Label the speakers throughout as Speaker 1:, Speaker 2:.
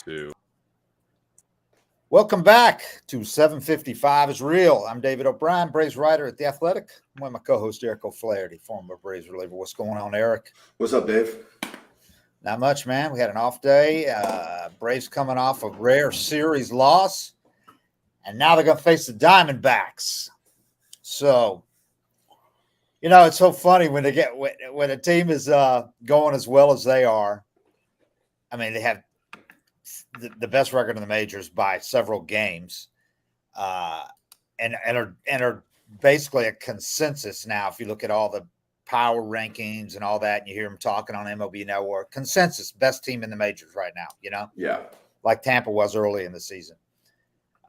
Speaker 1: 2.
Speaker 2: Welcome back to 755 is Real. I'm David O'Brien, Braves writer at The Athletic. I'm with my co-host Eric O'Flaherty, former Braves reliever. What's going on, Eric?
Speaker 3: What's up, Dave?
Speaker 2: Not much, man. We had an off day. Braves coming off a rare series loss, and now they're going to face the Diamondbacks. So, you know, it's so funny when a team is going as well as they are. I mean, they have the best record in the majors by several games, and are basically a consensus now. If you look at all the power rankings and all that, and you hear them talking on MLB Network, consensus best team in the majors right now. You know,
Speaker 3: yeah,
Speaker 2: like Tampa was early in the season,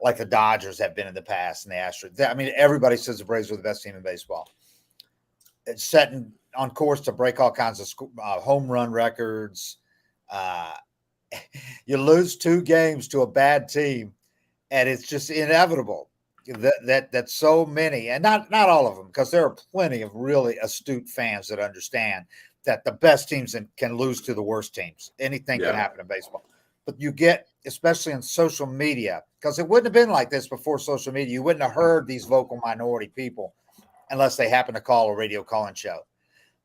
Speaker 2: like the Dodgers have been in the past, and the Astros. I mean, everybody says the Braves are the best team in baseball. It's setting on course to break all kinds of home run records. You lose 2 games to a bad team, and it's just inevitable that so many, and not all of them, because there are plenty of really astute fans that understand that the best teams can lose to the worst teams. Anything can happen in baseball. But you get, especially in social media, because it wouldn't have been like this before social media. You wouldn't have heard these vocal minority people unless they happen to call a radio call-in show.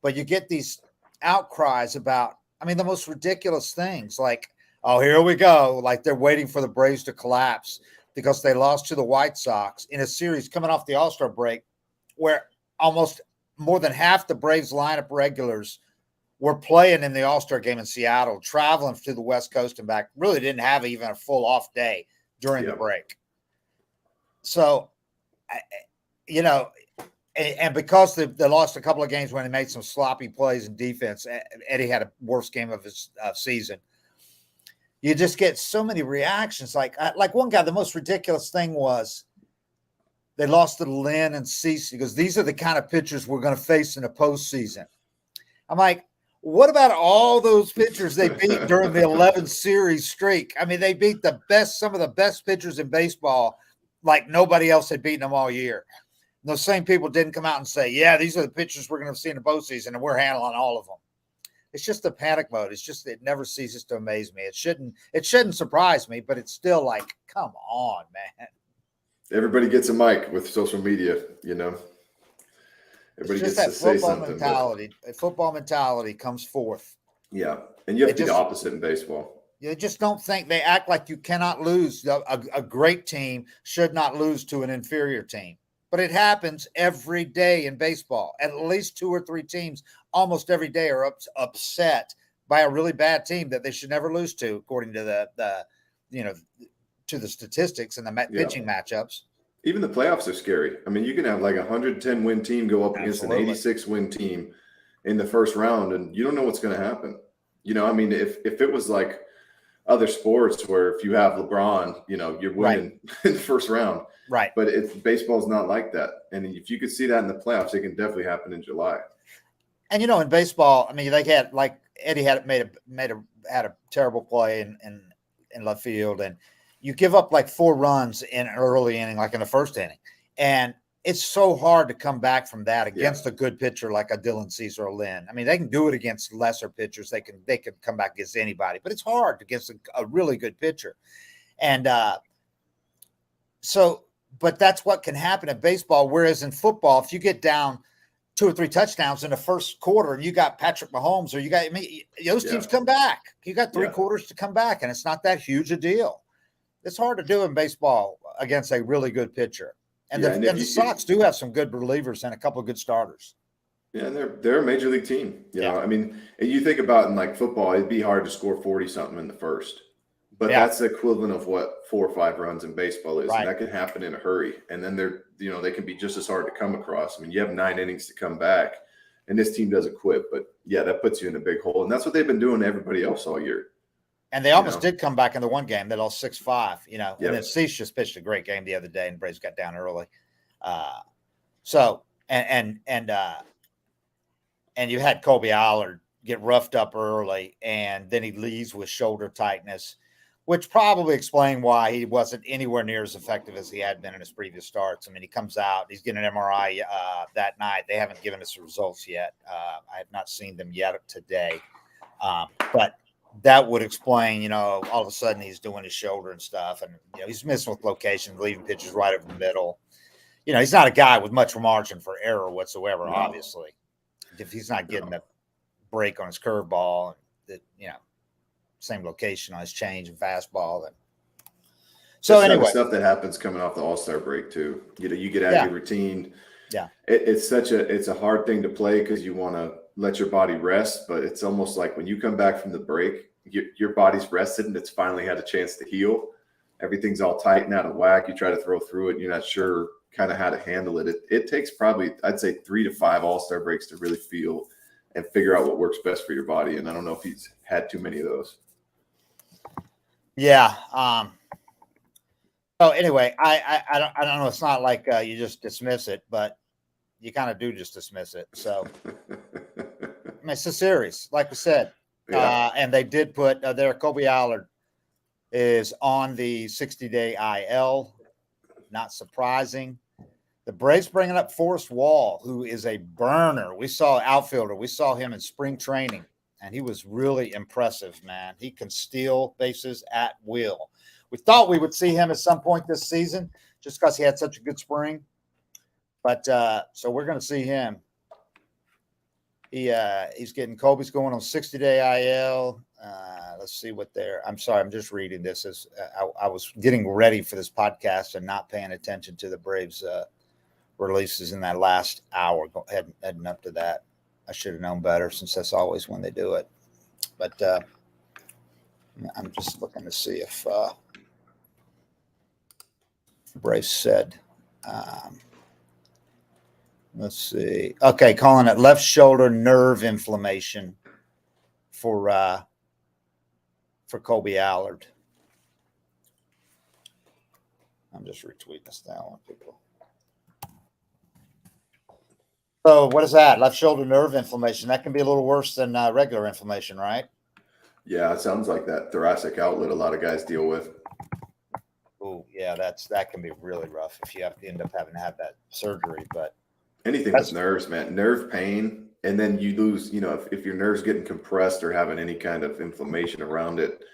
Speaker 2: But you get these outcries about, I mean, the most ridiculous things, like, oh, here we go. Like they're waiting for the Braves to collapse because they lost to the White Sox in a series coming off the All-Star break where almost more than half the Braves lineup regulars were playing in the All-Star game in Seattle, traveling to the West Coast and back, really didn't have even a full off day during the break. So, you know, and because they lost a couple of games when they made some sloppy plays in defense, Eddie had a worst game of his season. You just get so many reactions. Like one guy, the most ridiculous thing was they lost to Lynn and Cease because these are the kind of pitchers we're going to face in the postseason. I'm like, what about all those pitchers they beat during the 11 series streak? I mean, they beat some of the best pitchers in baseball, like nobody else had beaten them all year. And those same people didn't come out and say, yeah, these are the pitchers we're going to see in the postseason, and we're handling all of them. It's just a panic mode. It's just, it never ceases to amaze me. It shouldn't surprise me, but it's still like, come on, man.
Speaker 3: Everybody gets a mic with social media, you know. Everybody gets to say something.
Speaker 2: Mentality. Football mentality comes forth.
Speaker 3: Yeah, and you have to be the opposite in baseball.
Speaker 2: You just don't think. They act like you cannot lose. A great team should not lose to an inferior team. But it happens every day in baseball. At least 2 or 3 teams almost every day are upset by a really bad team that they should never lose to, according to the statistics and the pitching matchups.
Speaker 3: Even the playoffs are scary. I mean, you can have like a 110-win team go up against an 86-win team in the first round, and you don't know what's going to happen. You know, I mean, if it was like other sports where if you have LeBron, you know, you're winning in the first round.
Speaker 2: Right.
Speaker 3: But baseball's not like that. And if you could see that in the playoffs, it can definitely happen in July.
Speaker 2: And, you know, in baseball, I mean, they had, like, Eddie had a terrible play in left field, and you give up like 4 runs in an early inning, like in the first inning. And it's so hard to come back from that against a good pitcher like a Dylan Cease or a Lynn. I mean, they can do it against lesser pitchers. They can come back against anybody, but it's hard against a really good pitcher. And but that's what can happen in baseball. Whereas in football, if you get down 2 or 3 touchdowns in the first quarter and you got Patrick Mahomes, or those teams come back. You got 3 quarters to come back, and it's not that huge a deal. It's hard to do in baseball against a really good pitcher. And the Sox do have some good relievers and a couple of good starters.
Speaker 3: Yeah, they're a major league team. You know, I mean, and you think about in like football, it'd be hard to score 40-something in the first. But that's the equivalent of what 4 or 5 runs in baseball is. And that can happen in a hurry. And then they can be just as hard to come across. I mean, you have 9 innings to come back, and this team doesn't quit. But yeah, that puts you in a big hole. And that's what they've been doing to everybody else all year.
Speaker 2: And they almost did come back in the one game. They lost 6-5, you know. And then Cease just pitched a great game the other day, and Braves got down early. And you had Kobe Allard get roughed up early, and then he leaves with shoulder tightness, which probably explained why he wasn't anywhere near as effective as he had been in his previous starts. I mean, he comes out, he's getting an MRI that night. They haven't given us the results yet. I have not seen them yet today. But that would explain, all of a sudden he's doing his shoulder and stuff, and he's missing with location, leaving pitches right over the middle. He's not a guy with much margin for error whatsoever. No. Obviously, if he's not getting a break on his curveball, that same location on his change and fastball, then. So anyway,
Speaker 3: stuff that happens coming off the All-Star break too. You get out of your routine.
Speaker 2: Yeah,
Speaker 3: it's a hard thing to play because you want to let your body rest, but it's almost like when you come back from the break, your body's rested and it's finally had a chance to heal. Everything's all tight and out of whack. You try to throw through it, and you're not sure kind of how to handle it. It takes probably, I'd say, 3 to 5 All-Star breaks to really feel and figure out what works best for your body. And I don't know if he's had too many of those.
Speaker 2: Yeah. So anyway, I don't know. It's not like you just dismiss it, but you kind of do just dismiss it. So it's a series, like we said. Yeah. And they did put there. Kobe Allard is on the 60-day IL. Not surprising. The Braves bringing up Forrest Wall, who is a burner. We saw outfielder. We saw him in spring training, and he was really impressive, man. He can steal bases at will. We thought we would see him at some point this season just because he had such a good spring. But so we're going to see him. He's getting Kobe's going on 60-day IL. Let's see what I'm sorry, I'm just reading this as I was getting ready for this podcast and not paying attention to the Braves releases in that last hour, heading up to that. I should have known better since that's always when they do it. But I'm just looking to see if the Braves said. Let's see. Okay, calling it left shoulder nerve inflammation for Kobe Allard. I'm just retweeting this now on people. So what is that? Left shoulder nerve inflammation. That can be a little worse than regular inflammation, right?
Speaker 3: Yeah, it sounds like that thoracic outlet a lot of guys deal with.
Speaker 2: Oh, yeah, that can be really rough if you have to end up having to have that surgery. But
Speaker 3: anything with nerves, man, nerve pain, and then you lose, if your nerves getting compressed or having any kind of inflammation around it,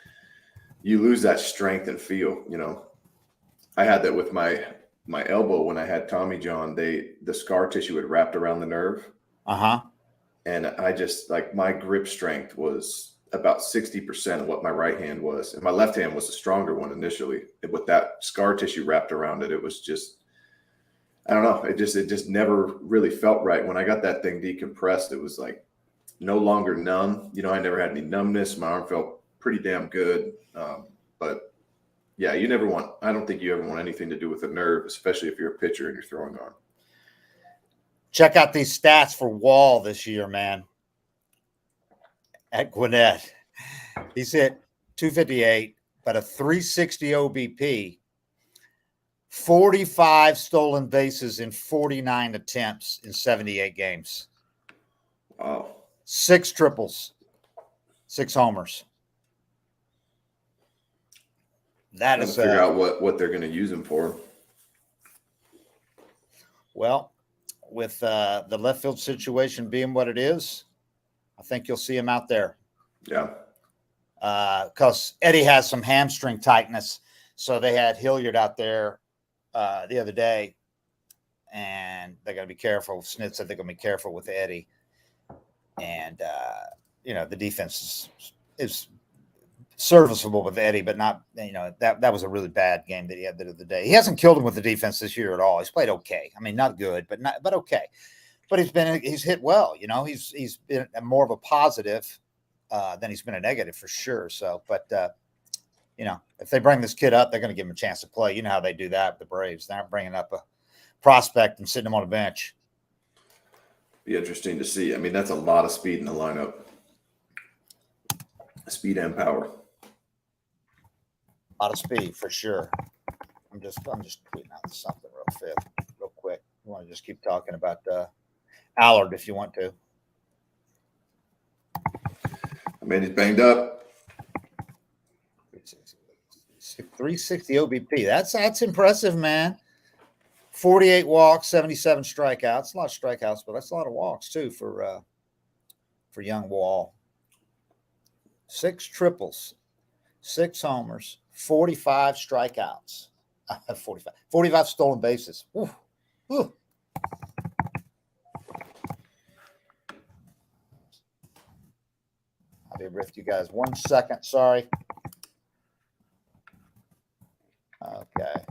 Speaker 3: you lose that strength and feel. I had that with my elbow when I had Tommy John. The scar tissue had wrapped around the nerve. And I just, like, my grip strength was about 60% of what my right hand was. And my left hand was the stronger one initially. And with that scar tissue wrapped around it, it was just, I don't know. It just never really felt right. When I got that thing decompressed, it was like no longer numb. I never had any numbness. My arm felt pretty damn good. But yeah, I don't think you ever want anything to do with a nerve, especially if you're a pitcher and you're throwing arm.
Speaker 2: Check out these stats for Wall this year, man. At Gwinnett, he's hit 258, but a 360 OBP, 45 stolen bases in 49 attempts in 78 games.
Speaker 3: Wow.
Speaker 2: 6 triples, 6 homers. That is
Speaker 3: figure out what they're going to use him for.
Speaker 2: Well, with the left field situation being what it is, I think you'll see him out there.
Speaker 3: Yeah.
Speaker 2: Because Eddie has some hamstring tightness. So they had Hilliard out there the other day, and they're going to be careful. Snit said they're going to be careful with Eddie. And, the defense is serviceable with Eddie, but not, that was a really bad game that he had the other day. He hasn't killed him with the defense this year at all. He's played okay. I mean, not good, but okay. But he's hit well, he's been more of a positive than he's been a negative for sure. So, but if they bring this kid up, they're going to give him a chance to play. You know how they do that with the Braves. They're not bringing up a prospect and sitting him on a bench.
Speaker 3: Be interesting to see. I mean, that's a lot of speed in the lineup. Speed and power.
Speaker 2: A lot of speed for sure. I'm just tweeting out something real quick. You want to just keep talking about Allard if you want to.
Speaker 3: I mean, he's banged up.
Speaker 2: 360 OBP. That's impressive, man. 48 walks, 77 strikeouts. A lot of strikeouts, but that's a lot of walks too for young Wall. 6 triples, 6 homers, 45 strikeouts, 45 stolen bases. Ooh. Ooh. I'll be with you guys 1 second. Sorry. Okay.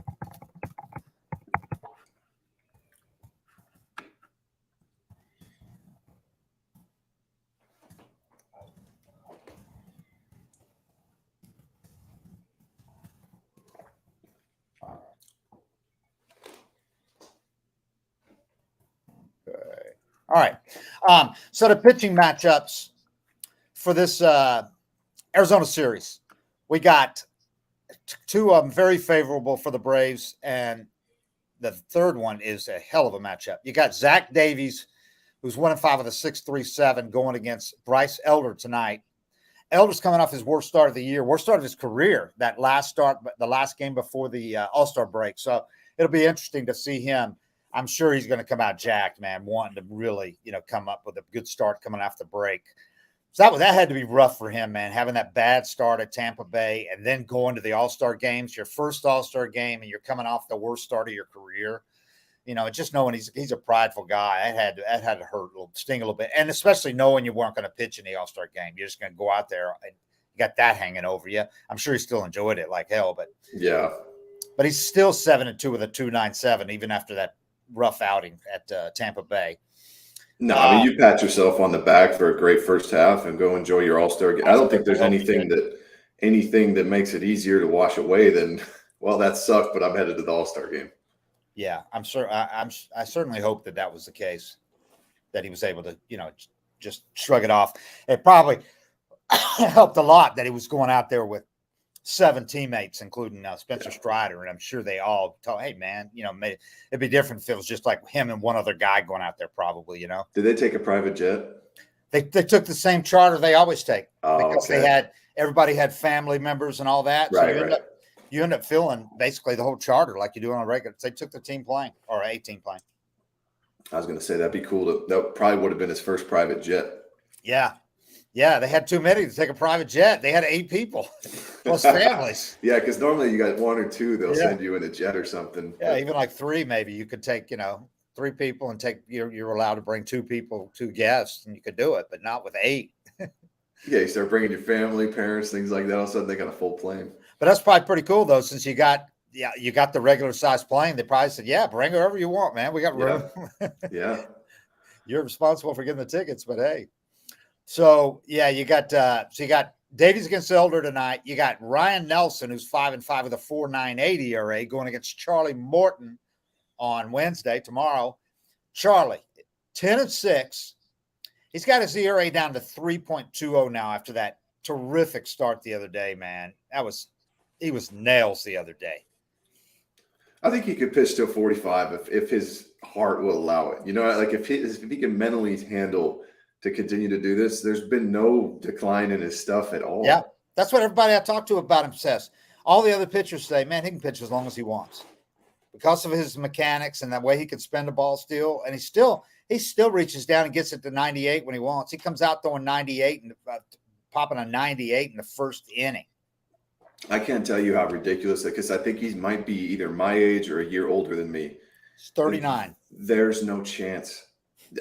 Speaker 2: All right. So the pitching matchups for this Arizona series, we got 2 of them very favorable for the Braves, and the third one is a hell of a matchup. You got Zach Davies, who's 1-5 with a 6.37, going against Bryce Elder tonight. Elder's coming off his worst start of the year, worst start of his career, that last start, the last game before the All-Star break. So it'll be interesting to see him. I'm sure he's going to come out jacked, man, wanting to really, come up with a good start coming off the break. So that had to be rough for him, man, having that bad start at Tampa Bay and then going to the All-Star games, your first All-Star game, and you're coming off the worst start of your career. Just knowing he's a prideful guy, that had to hurt sting a little bit. And especially knowing you weren't going to pitch in the All-Star game. You're just going to go out there and you got that hanging over you. I'm sure he still enjoyed it like hell, but he's still 7-2 with a 2.97, even after that rough outing at Tampa Bay.
Speaker 3: No, I mean, you pat yourself on the back for a great first half and go enjoy your All-Star game. I don't think there's anything that makes it easier to wash away than, well, that sucked, but I'm headed to the All-Star game.
Speaker 2: Yeah, I'm sure. I certainly hope that was the case, that he was able to, just shrug it off. It probably helped a lot that he was going out there with 7 teammates, including Spencer Strider, and I'm sure they all told, "Hey, man, it'd be different if it was just like him and one other guy going out there." Probably,
Speaker 3: Did they take a private jet?
Speaker 2: They took the same charter they always take because
Speaker 3: okay.
Speaker 2: Everybody had family members and all that.
Speaker 3: Right,
Speaker 2: so you end up filling basically the whole charter like you do on a regular. They took the team plane or a team plane.
Speaker 3: I was going to say that'd be cool. That probably would have been his first private jet.
Speaker 2: Yeah. They had too many to take a private jet. They had 8 people plus families.
Speaker 3: Yeah, because normally you got 1 or 2. They'll send you in a jet or something.
Speaker 2: Yeah, even like 3 maybe. You could take 3 people and take. You're allowed to bring 2 people, 2 guests, and you could do it, but not with 8.
Speaker 3: Yeah, you start bringing your family, parents, things like that. All of a sudden, they got a full plane.
Speaker 2: But that's probably pretty cool, though, since you got the regular size plane. They probably said, "Yeah, bring whoever you want, man. We got room."
Speaker 3: Yeah.
Speaker 2: You're responsible for getting the tickets, but hey. So you got Davies against Elder tonight. You got Ryan Nelson, who's 5-5 with a 4.98 ERA, going against Charlie Morton on Wednesday tomorrow. Charlie, 10-6. He's got his ERA down to 3.20 now after that terrific start the other day, man. He was nails the other day.
Speaker 3: I think he could pitch till 45 if his heart will allow it. Like if he can mentally handle to continue to do this, there's been no decline in his stuff at all.
Speaker 2: Yeah, that's what everybody I talk to about him says. All the other pitchers say, man, he can pitch as long as he wants because of his mechanics and that way he can spin the ball still. And he still reaches down and gets it to 98 when he wants. He comes out throwing 98 and popping a 98 in the first inning.
Speaker 3: I can't tell you how ridiculous that, because I think he might be either my age or a year older than me.
Speaker 2: He's 39.
Speaker 3: There's no chance.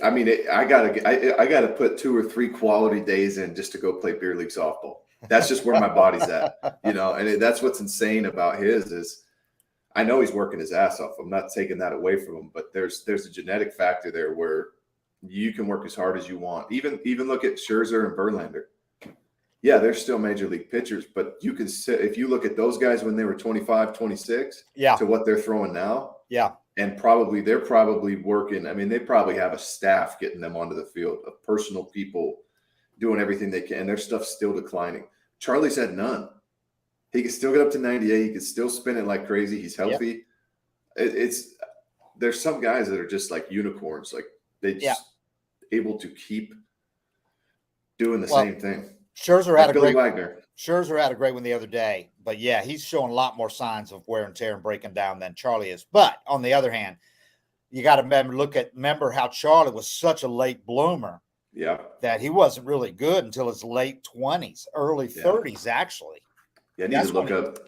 Speaker 3: I mean, I gotta put 2 or 3 quality days in just to go play beer league softball. That's just where my body's at, and that's what's insane about his is I know he's working his ass off. I'm not taking that away from him, but there's a genetic factor there where you can work as hard as you want. Even look at Scherzer and Verlander. Yeah, they're still major league pitchers, but you can if you look at those guys when they were 25, 26 to what they're throwing now.
Speaker 2: Yeah.
Speaker 3: And they're probably working. I mean, they probably have a staff getting them onto the field of personal people doing everything they can. And their stuff's still declining. Charlie's had none. He can still get up to 98. He can still spin it like crazy. He's healthy. Yep. There's some guys that are just like unicorns. Like they just able to keep doing the same thing.
Speaker 2: Scherzer
Speaker 3: like
Speaker 2: had
Speaker 3: Billy Wagner.
Speaker 2: Scherzer had a great one the other day, but he's showing a lot more signs of wear and tear and breaking down than Charlie is. But on the other hand, you got to remember how Charlie was such a late bloomer
Speaker 3: Yeah.
Speaker 2: That he wasn't really good until his late 20s, early 30s, actually.
Speaker 3: Yeah, I need to look up.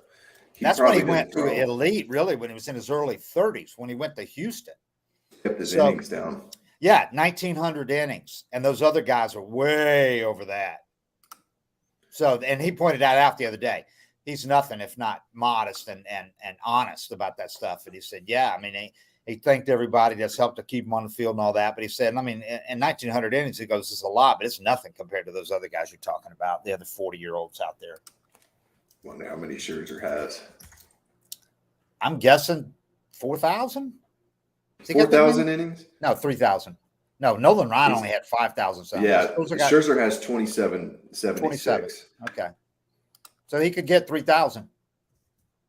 Speaker 2: That's when he went to elite, really, when he was in his early 30s, when he went to Houston.
Speaker 3: Kept his innings down.
Speaker 2: Yeah, 1,900 innings. And those other guys are way over that. So, and he pointed that out the other day. He's nothing if not modest and honest about that stuff. And he said, yeah, I mean, he thanked everybody that's helped to keep him on the field and all that. But he said, I mean, in 1,900 innings, he goes, this is a lot, but it's nothing compared to those other guys you're talking about, the other 40-year-olds out there.
Speaker 3: Wonder how many Scherzer has.
Speaker 2: I'm guessing 4,000.
Speaker 3: 4,000 innings?
Speaker 2: No, 3,000. No, Nolan Ryan only had 5,000 something.
Speaker 3: Yeah, Scherzer has 2776.
Speaker 2: Okay. So he could get 3,000.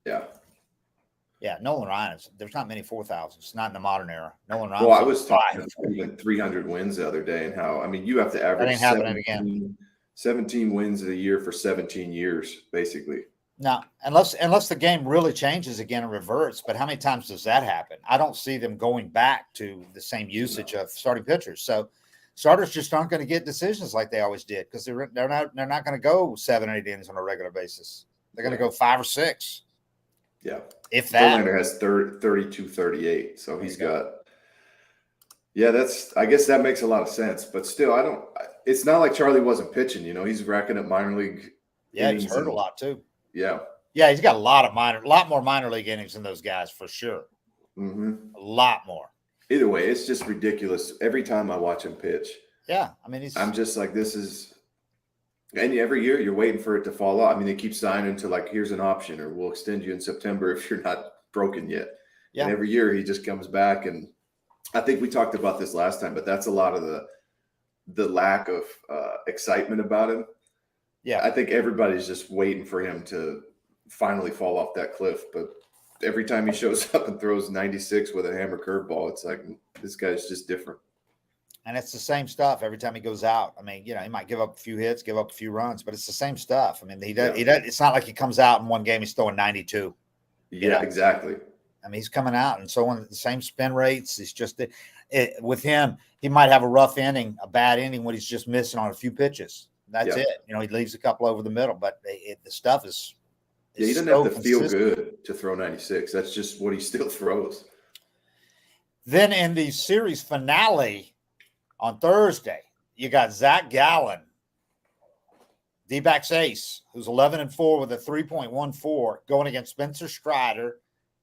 Speaker 3: Yeah.
Speaker 2: Yeah, Nolan Ryan there's not many 4,000s, not in the modern era. Nolan Ryan.
Speaker 3: Well, I was talking even 300 wins the other day, and how, I mean, you have to average 17 wins a year for 17 years, basically.
Speaker 2: No, unless the game really changes again and reverts. But how many times does that happen? I don't see them going back to the same usage of starting pitchers. So starters just aren't going to get decisions like they always did, because they're not going to go 7 or 8 innings on a regular basis. They're going to go 5 or 6.
Speaker 3: Yeah.
Speaker 2: If that.
Speaker 3: Verlander has 32, 38. So he's got. Yeah, I guess that makes a lot of sense. But still, it's not like Charlie wasn't pitching. You know, he's racking up minor league.
Speaker 2: Yeah, he's hurt a lot too.
Speaker 3: Yeah.
Speaker 2: Yeah, he's got a lot more minor league innings than those guys for sure.
Speaker 3: Mm-hmm.
Speaker 2: A lot more.
Speaker 3: Either way, it's just ridiculous. Every time I watch him pitch.
Speaker 2: Yeah, I mean,
Speaker 3: I'm just like, this is. And every year you're waiting for it to fall off. I mean, they keep signing to like, here's an option, or we'll extend you in September if you're not broken yet. Yeah. And every year he just comes back. And I think we talked about this last time, but that's a lot of the lack of excitement about him. Yeah. I think everybody's just waiting for him to finally fall off that cliff. But every time he shows up and throws 96 with a hammer curveball, it's like, this guy's just different.
Speaker 2: And it's the same stuff every time he goes out. I mean, you know, he might give up a few hits, give up a few runs, but it's the same stuff. I mean, he does. It's not like he comes out in one game, he's throwing 92.
Speaker 3: Yeah, exactly.
Speaker 2: I mean, he's coming out and so on the same spin rates. It's just with him, he might have a rough inning, a bad inning when he's just missing on a few pitches. That's it. You know, he leaves a couple over the middle, but the stuff is.
Speaker 3: Yeah, he doesn't have to feel good to throw 96. That's just what he still throws.
Speaker 2: Then in the series finale on Thursday, you got Zach Gallen, D-backs ace, who's 11-4 with a 3.14, going against Spencer Strider,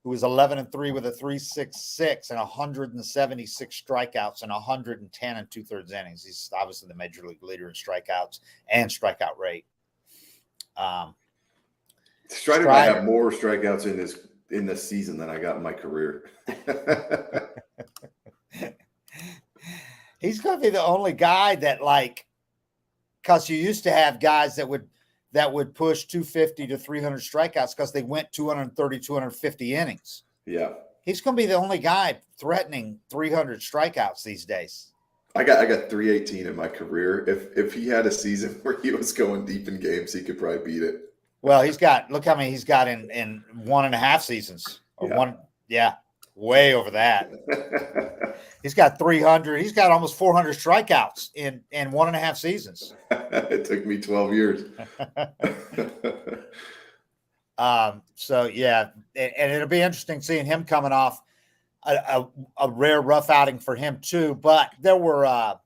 Speaker 2: who is 11-3 with a 3.66 and 176 strikeouts and 110 and 2/3 innings. He's obviously the major league leader in strikeouts and strikeout rate.
Speaker 3: Strider might have more strikeouts in this season than I got in my career.
Speaker 2: He's going to be the only guy that, like, because you used to have guys that would push 250 to 300 strikeouts because they went 230, 250 innings.
Speaker 3: Yeah.
Speaker 2: He's going to be the only guy threatening 300 strikeouts these days.
Speaker 3: I got 318 in my career. If he had a season where he was going deep in games, he could probably beat it.
Speaker 2: Well, look how many he's got in 1.5 seasons. Way over that. He's got 300. He's got almost 400 strikeouts in 1.5 seasons.
Speaker 3: It took me 12 years.
Speaker 2: So yeah, and it'll be interesting seeing him coming off a rare rough outing for him too. But there were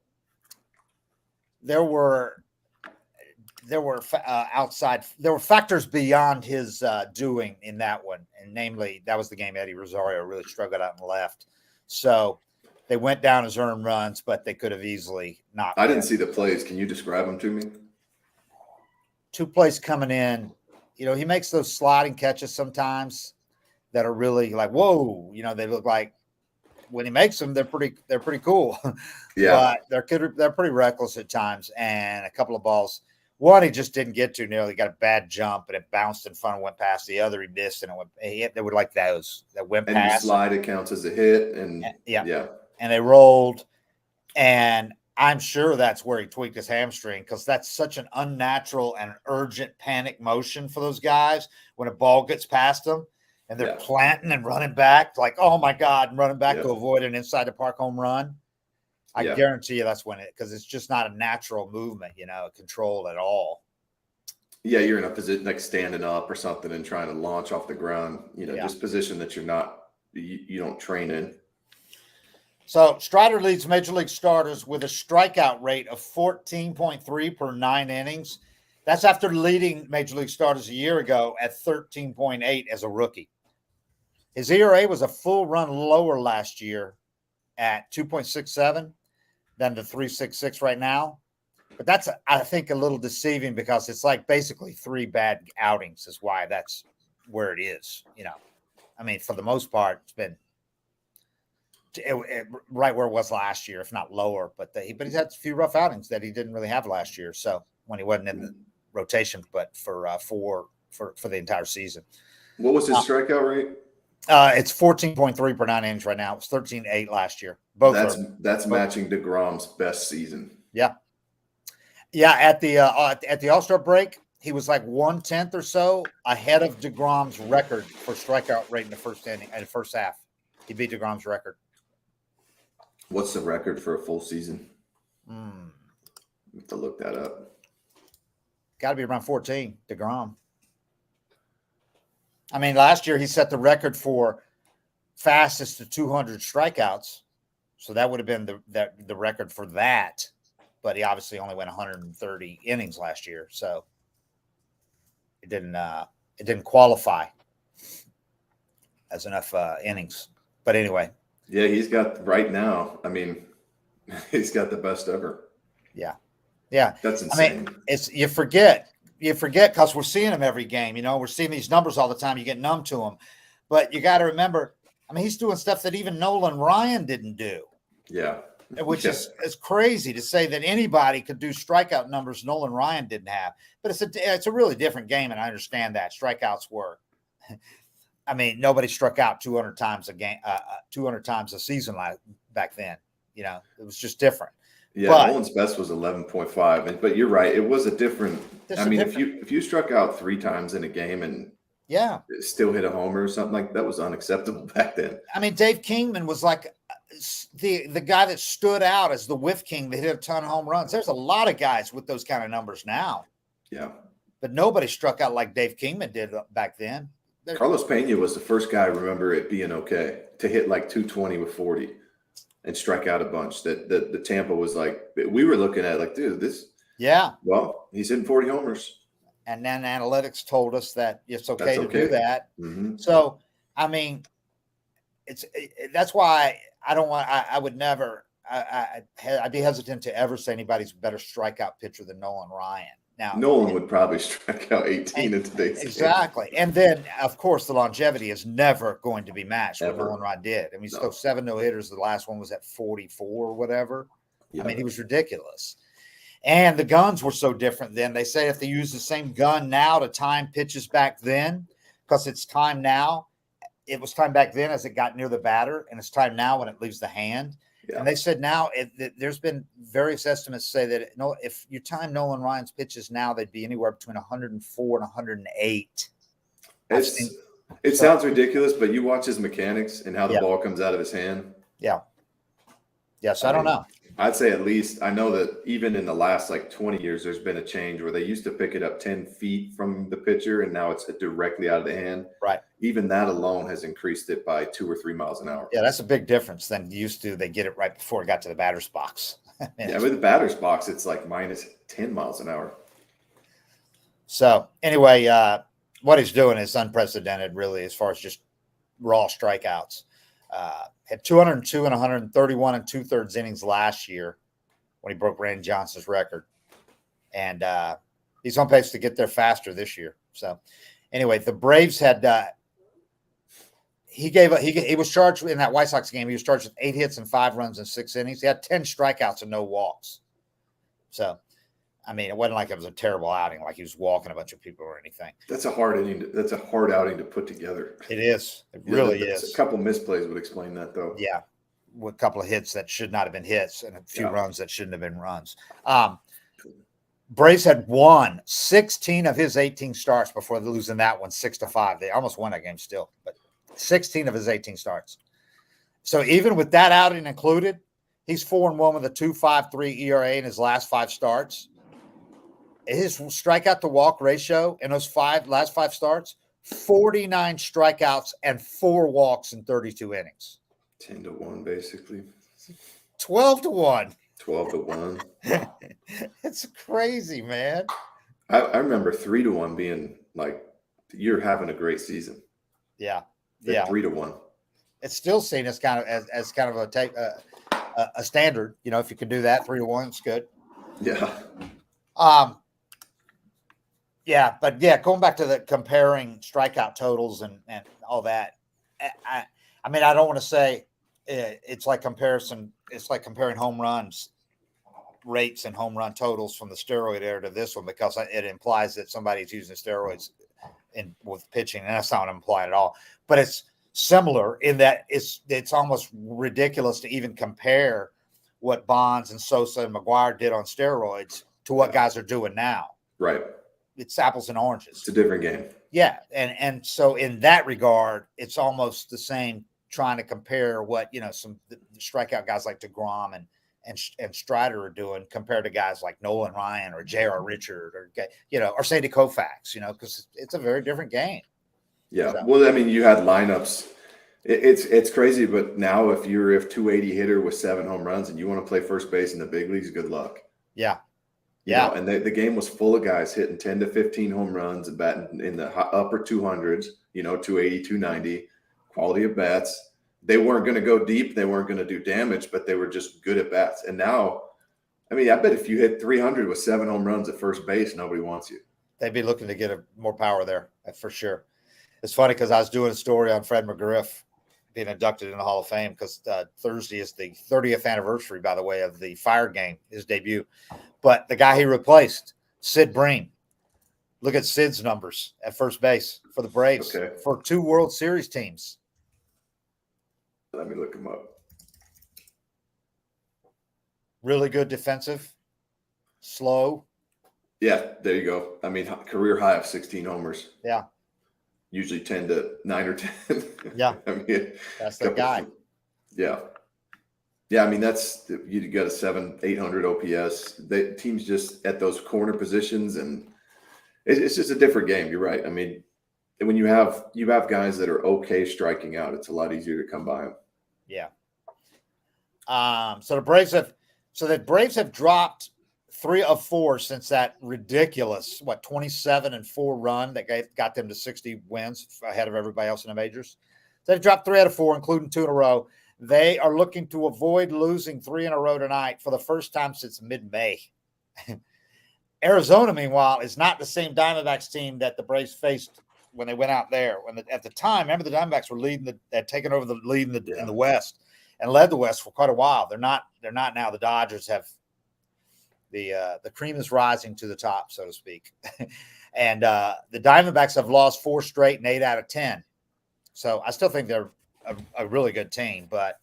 Speaker 2: factors beyond his doing in that one, and namely that was the game Eddie Rosario really struggled out and left. So they went down as earned runs, but they could have easily not.
Speaker 3: I didn't see the plays. Can you describe them to me?
Speaker 2: 2 plays coming in. You know, he makes those sliding catches sometimes that are really like, whoa. You know, they look like when he makes them, they're pretty cool.
Speaker 3: Yeah,
Speaker 2: but they're pretty reckless at times, and a couple of balls. One he just didn't get to nearly. Got a bad jump, and it bounced in front and went past. The other he missed, and they were like those that went past.
Speaker 3: And you slide, it counts as a hit, and yeah.
Speaker 2: And they rolled, and I'm sure that's where he tweaked his hamstring, because that's such an unnatural and urgent panic motion for those guys when a ball gets past them, and they're planting and running back like, oh my God, and running back to avoid an inside the park home run. I guarantee you that's when because it's just not a natural movement, controlled at all.
Speaker 3: Yeah, you're in a position like standing up or something and trying to launch off the ground, just position that you don't train in.
Speaker 2: So Strider leads Major League starters with a strikeout rate of 14.3 per 9 innings. That's after leading Major League starters a year ago at 13.8 as a rookie. His ERA was a full run lower last year at 2.67 than the 3.66 right now. But that's, I think, a little deceiving because it's like basically 3 bad outings is why that's where it is. I mean, for the most part, it's been right where it was last year, if not lower. But he's had a few rough outings that he didn't really have last year. So when he wasn't in the rotation, but for the entire season.
Speaker 3: What was his strikeout rate?
Speaker 2: It's 14.3 per 9 innings right now. It was 13.8 last year.
Speaker 3: That's matching DeGrom's best season.
Speaker 2: Yeah. Yeah, at the All-Star break, he was like 1/10 or so ahead of DeGrom's record for strikeout rate in the first half. He beat DeGrom's record.
Speaker 3: What's the record for a full season? I have to look that up.
Speaker 2: Got to be around 14, DeGrom. I mean, last year he set the record for fastest to 200 strikeouts, so that would have been the record for that. But he obviously only went 130 innings last year, so it didn't qualify as enough innings. But anyway,
Speaker 3: yeah, he's got right now. I mean, he's got the best ever.
Speaker 2: Yeah,
Speaker 3: that's insane.
Speaker 2: I mean, it's you forget because we're seeing him every game. We're seeing these numbers all the time. You get numb to them, but you got to remember. I mean, he's doing stuff that even Nolan Ryan didn't do.
Speaker 3: Yeah.
Speaker 2: Which is crazy to say that anybody could do strikeout numbers Nolan Ryan didn't have. But it's a really different game, and I understand that. Strikeouts were – I mean, nobody struck out 200 times a game, 200 times a season back then. It was just different.
Speaker 3: Yeah, Nolan's best was 11.5. But you're right. It was a different – if you struck out 3 times in a game and still hit a homer or something like that was unacceptable back then.
Speaker 2: I mean, Dave Kingman was like – the guy that stood out as the whiff king that hit a ton of home runs. There's a lot of guys with those kind of numbers now.
Speaker 3: Yeah.
Speaker 2: But nobody struck out like Dave Kingman did back then.
Speaker 3: Carlos Pena was the first guy I remember it being okay to hit like 220 with 40 and strike out a bunch. That the Tampa was like, we were looking at like, dude, this.
Speaker 2: Yeah.
Speaker 3: Well, he's hitting 40 homers.
Speaker 2: And then analytics told us that it's okay to do that.
Speaker 3: Mm-hmm.
Speaker 2: So, I mean, that's why I would never. I'd be hesitant to ever say anybody's a better strikeout pitcher than Nolan Ryan. Now,
Speaker 3: Nolan would probably strike out 18 in today's game.
Speaker 2: Exactly. And then, of course, the longevity is never going to be matched what Nolan Ryan did. I mean, he's still 7 no-hitters. The last one was at 44 or whatever. Yeah. I mean, he was ridiculous. And the guns were so different then. They say if they use the same gun now to time pitches back then, because it's time now, it was time back then as it got near the batter, and it's time now when it leaves the hand. Yeah. And they said now there's been various estimates say that if you time Nolan Ryan's pitches now, they'd be anywhere between 104 and 108.
Speaker 3: It sounds ridiculous, but you watch his mechanics and how the ball comes out of his hand.
Speaker 2: Yeah. Yes, I don't know.
Speaker 3: I'd say at least I know that even in the last like 20 years, there's been a change where they used to pick it up 10 feet from the pitcher, and now it's directly out of the hand.
Speaker 2: Right.
Speaker 3: Even that alone has increased it by 2 or 3 miles an hour.
Speaker 2: Yeah, that's a big difference than used to. They get it right before it got to the batter's box.
Speaker 3: Yeah, with the batter's box, it's like minus 10 miles an hour.
Speaker 2: So anyway, what he's doing is unprecedented, really, as far as just raw strikeouts. Had 202 and 131 and 2/3 innings last year when he broke Randy Johnson's record. And he's on pace to get there faster this year. So anyway, the Braves had he was charged in that White Sox game. He was charged with 8 hits and 5 runs in 6 innings. He had 10 strikeouts and no walks. So, I mean, it wasn't like it was a terrible outing, like he was walking a bunch of people or anything.
Speaker 3: That's a hard inning. That's a hard outing to put together.
Speaker 2: It is. It really is.
Speaker 3: A couple misplays would explain that, though.
Speaker 2: Yeah, with a couple of hits that should not have been hits and a few runs that shouldn't have been runs. Braves had won 16 of his 18 starts before losing that one 6-5. They almost won that game still, but 16 of his 18 starts. So even with that outing included, He's 4-1 with a 2.53 ERA in his last 5 starts. His strikeout to walk ratio in those last five starts, 49 strikeouts and 4 walks in 32 innings.
Speaker 3: 10-1, basically.
Speaker 2: 12-1.
Speaker 3: 12-1.
Speaker 2: It's crazy, man.
Speaker 3: I remember 3-1 being like, you're having a great season.
Speaker 2: Yeah.
Speaker 3: 3-1.
Speaker 2: It's still seen as kind of as kind of a standard. You know, if you can do that, 3-1, it's good.
Speaker 3: Yeah.
Speaker 2: Yeah, but going back to the comparing strikeout totals and all that, I mean, I don't want to say it's like comparison. It's like comparing home runs rates and home run totals from the steroid era to this one, because it implies that somebody's using steroids with pitching, and that's not implied at all. But it's similar in that it's almost ridiculous to even compare what Bonds and Sosa and McGuire did on steroids to what guys are doing now.
Speaker 3: Right.
Speaker 2: It's apples and oranges.
Speaker 3: It's a different game.
Speaker 2: Yeah. And so in that regard, it's almost the same, trying to compare what, some strikeout guys like DeGrom and Strider are doing compared to guys like Nolan Ryan or J.R. Richard or Sandy Koufax, because it's a very different game.
Speaker 3: Yeah. So. Well, I mean, you had lineups. It's crazy, but now if you're a 280 hitter with 7 home runs and you want to play first base in the big leagues, good luck.
Speaker 2: Yeah.
Speaker 3: You know, and the game was full of guys hitting 10 to 15 home runs and batting in the upper 200s, 280, 290, quality of bats. They weren't going to go deep. They weren't going to do damage, but they were just good at bats. And now, I mean, I bet if you hit 300 with 7 home runs at first base, nobody wants you.
Speaker 2: They'd be looking to get more power there, for sure. It's funny because I was doing a story on Fred McGriff being inducted in the Hall of Fame, because Thursday is the 30th anniversary, by the way, of the Fire game, his debut. But the guy he replaced, Sid Bream. Look at Sid's numbers at first base for the Braves for 2 World Series teams.
Speaker 3: Let me look him up.
Speaker 2: Really good defensive, slow.
Speaker 3: Yeah, there you go. I mean, career high of 16 homers.
Speaker 2: Yeah.
Speaker 3: Usually 10 to 9 or 10.
Speaker 2: Yeah.
Speaker 3: I mean,
Speaker 2: that's the guy.
Speaker 3: Yeah. Yeah, I mean, you got a 800 OPS. The teams just at those corner positions, and it's just a different game. You're right. I mean, when you have guys that are okay striking out, it's a lot easier to come by them.
Speaker 2: Yeah. So the Braves have dropped 3 of 4 since that ridiculous 27-4 run that got them to 60 wins ahead of everybody else in the majors. They've dropped 3 out of 4, including 2 in a row. They are looking to avoid losing 3 in a row tonight for the first time since mid-May. Arizona, meanwhile, is not the same Diamondbacks team that the Braves faced when they went out there. At the time, remember, the Diamondbacks were had taken over the lead in the West and led the West for quite a while. They're not now. The Dodgers have the cream is rising to the top, so to speak. And the Diamondbacks have lost 4 straight and 8 out of 10. So I still think they're a really good team, but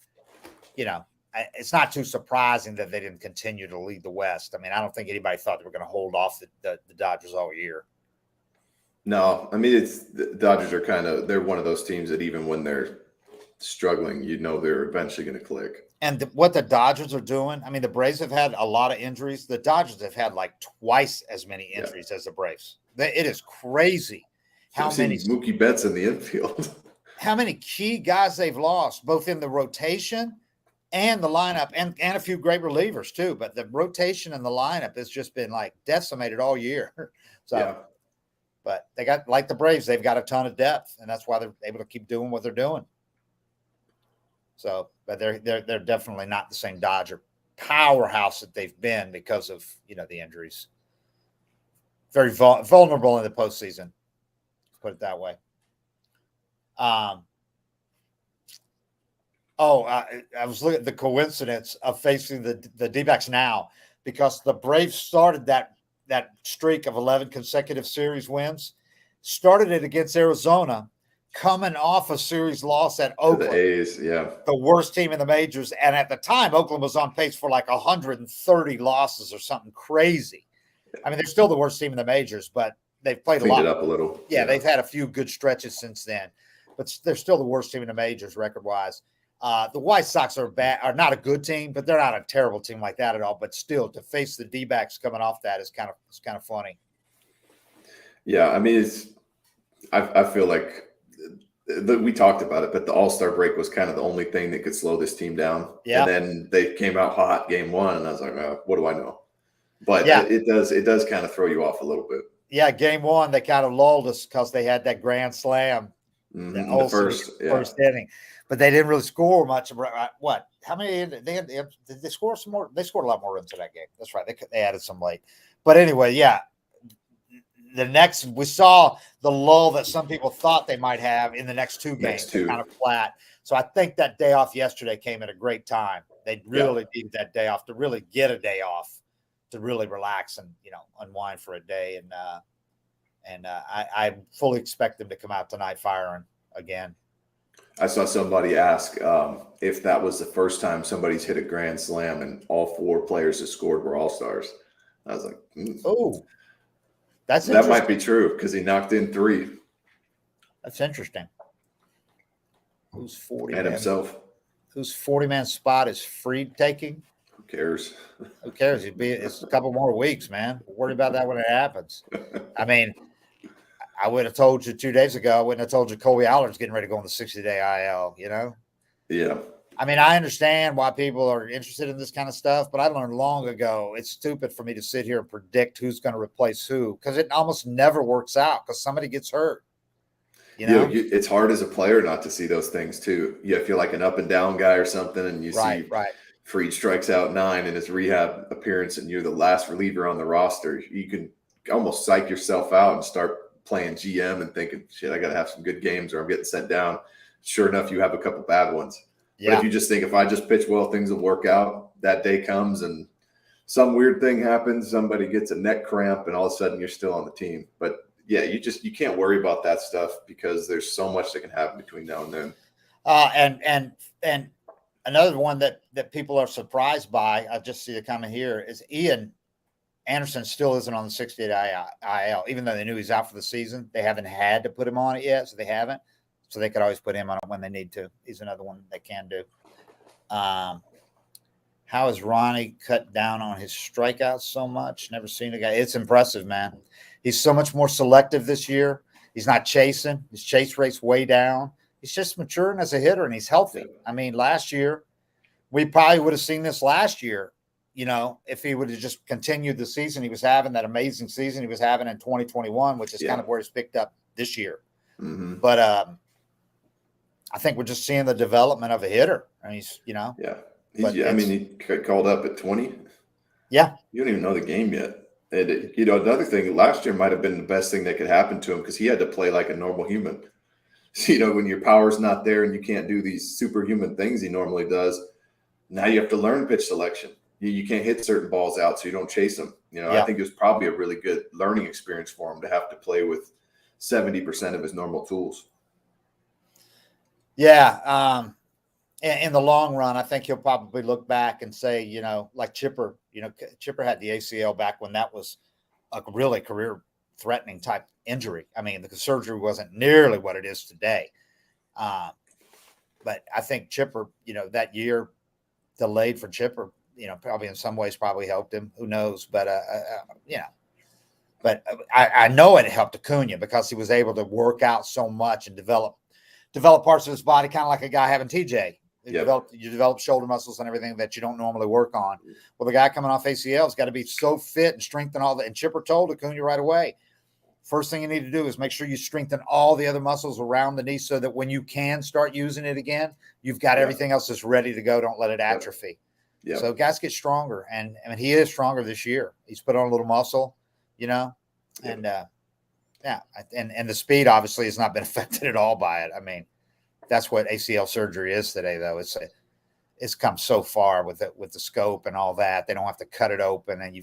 Speaker 2: it's not too surprising that they didn't continue to lead the West. I mean, I don't think anybody thought they were going to hold off the Dodgers all year.
Speaker 3: No, I mean, the Dodgers are they're one of those teams that even when they're struggling, they're eventually going to click.
Speaker 2: And what the Dodgers are doing, I mean, the Braves have had a lot of injuries. The Dodgers have had like twice as many injuries as the Braves. It is crazy
Speaker 3: how many Mookie Betts in the infield.
Speaker 2: How many key guys they've lost, both in the rotation and the lineup, and a few great relievers too. But the rotation and the lineup has just been like decimated all year. But they got, like the Braves, they've got a ton of depth, and that's why they're able to keep doing what they're doing. So, but they're definitely not the same Dodger powerhouse that they've been because of the injuries. Very vulnerable in the postseason. Put it that way. I was looking at the coincidence of facing the D-backs now, because the Braves started that streak of 11 consecutive series wins, started it against Arizona, coming off a series loss at Oakland.
Speaker 3: The A's, yeah.
Speaker 2: The worst team in the majors. And at the time, Oakland was on pace for like 130 losses or something crazy. I mean, they're still the worst team in the majors, but they've played
Speaker 3: Cleaned it up a little.
Speaker 2: Yeah, they've had a few good stretches since then. But they're still the worst team in the majors record-wise. The White Sox are not a good team, but they're not a terrible team like that at all. But still, to face the D-backs coming off that is kind of funny.
Speaker 3: Yeah, I mean, I feel like we talked about it, but the All-Star break was kind of the only thing that could slow this team down.
Speaker 2: Yeah.
Speaker 3: And then they came out hot game one, and I was like, what do I know? But yeah, it does kind of throw you off a little bit.
Speaker 2: Yeah, game one, they kind of lulled us because they had that grand slam.
Speaker 3: The
Speaker 2: first inning. But they didn't really score much. What? How many? Did they score some more? They scored a lot more runs in that game. That's right. They added some late. But anyway, yeah. The next, we saw the lull that some people thought they might have in the next two games. Kind of flat. So I think that day off yesterday came at a great time. They really needed that day off to really get a day off, to really relax and unwind for a day. And I fully expect them to come out tonight firing again.
Speaker 3: I saw somebody ask if that was the first time somebody's hit a grand slam and all 4 players that scored were all-stars. I was like,
Speaker 2: oh,
Speaker 3: that might be true because he knocked in 3.
Speaker 2: That's interesting. Who's 40
Speaker 3: and himself?
Speaker 2: Whose 40-man spot is Fried taking?
Speaker 3: Who cares?
Speaker 2: Who cares? It's a couple more weeks, man. Worry about that when it happens. I mean, I would have told you 2 days ago. I wouldn't have told you Colby Allard's getting ready to go on the 60-day IL.
Speaker 3: Yeah.
Speaker 2: I mean, I understand why people are interested in this kind of stuff, but I learned long ago it's stupid for me to sit here and predict who's going to replace who, because it almost never works out because somebody gets hurt.
Speaker 3: It's hard as a player not to see those things too. If you're like an up and down guy or something, and you see Fried strikes out 9 in his rehab appearance, and you're the last reliever on the roster, you can almost psych yourself out and start playing GM and thinking, shit, I got to have some good games or I'm getting sent down. Sure enough, you have a couple bad ones. Yeah. But if you just think, if I just pitch well, things will work out, that day comes and some weird thing happens, somebody gets a neck cramp, and all of a sudden you're still on the team. But yeah, you can't worry about that stuff because there's so much that can happen between now and then.
Speaker 2: And another one that people are surprised by, I just see the comment here, is Ian Anderson still isn't on the 60-day IL, even though they knew he's out for the season. They haven't had to put him on it yet, so they haven't. So they could always put him on it when they need to. He's another one they can do. How has Ronnie cut down on his strikeouts so much? Never seen a guy. It's impressive, man. He's so much more selective this year. He's not chasing. His chase rate's way down. He's just maturing as a hitter, and he's healthy. I mean, last year, we probably would have seen this last year, if he would have just continued the season he was having, that amazing season he was having in 2021, which is kind of where he's picked up this year.
Speaker 3: Mm-hmm.
Speaker 2: But I think we're just seeing the development of a hitter. I mean,
Speaker 3: he called up at 20.
Speaker 2: Yeah.
Speaker 3: You don't even know the game yet. And, another thing, last year might have been the best thing that could happen to him because he had to play like a normal human. So, when your power's not there and you can't do these superhuman things he normally does, now you have to learn pitch selection. You can't hit certain balls out so you don't chase them. I think it was probably a really good learning experience for him to have to play with 70% of his normal tools.
Speaker 2: Yeah. In the long run, I think he'll probably look back and say, like Chipper, Chipper had the ACL back when that was a really career-threatening type injury. I mean, the surgery wasn't nearly what it is today. But I think Chipper, that year delayed for Chipper, probably in some ways probably helped him. Who knows? But, but I know it helped Acuna because he was able to work out so much and develop parts of his body, kind of like a guy having TJ. You develop shoulder muscles and everything that you don't normally work on. Well, the guy coming off ACL has got to be so fit and strengthen all that. And Chipper told Acuna right away, first thing you need to do is make sure you strengthen all the other muscles around the knee so that when you can start using it again, you've got everything else that's ready to go. Don't let it atrophy. Yeah. So guys get stronger. And I mean, he is stronger this year. He's put on a little muscle, and and the speed obviously has not been affected at all by it. I mean, that's what ACL surgery is today, though. It's come so far with the scope and all that. They don't have to cut it open and